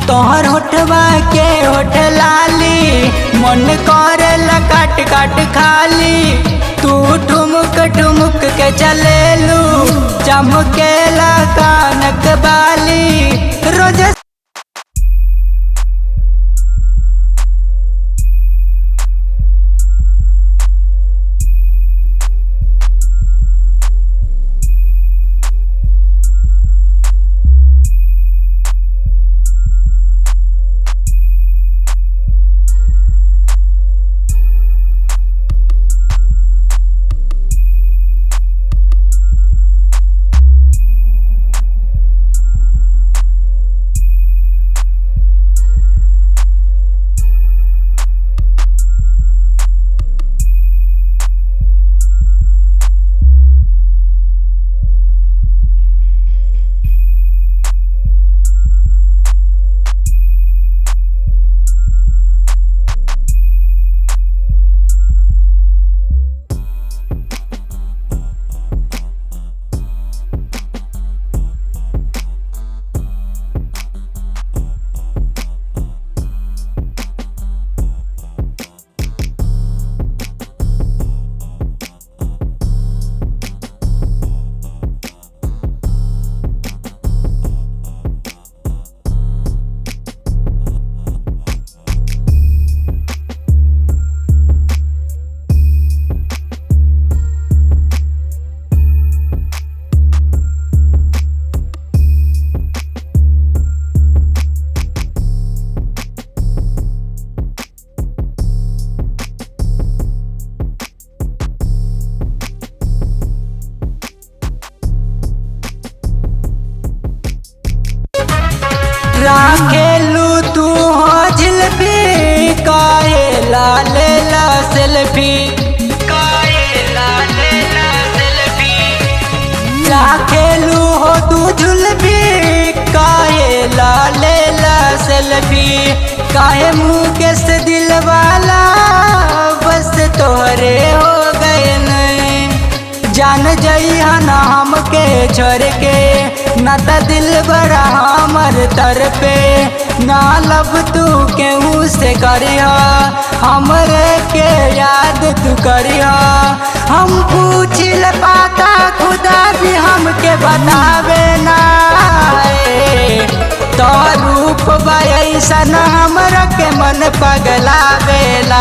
तोहर होठवा के होठ लाली मन करे काट काट खाली। तू ठुमुक ठुमुक के चलेलू चमकेला कानक बाली। रोज राखेलू तू हो झिलफी काहे लाले ला सेल्फी। राखेलू हो तू झुलफी काहे लाले ला सेल्फी। काहे मुकेश दिल वाला बस तोहरे हो गए नहीं। जान जइहा ना हमके छोड़ के ना त दिल बड़ा हमर तर पे। ना लब तू केहू से करिया हमरे के याद तू करिया। हम पूछिल पाता खुदा भी हमके बतावे ना। तो रूप ऐसन हमरा के मन पगलावेला।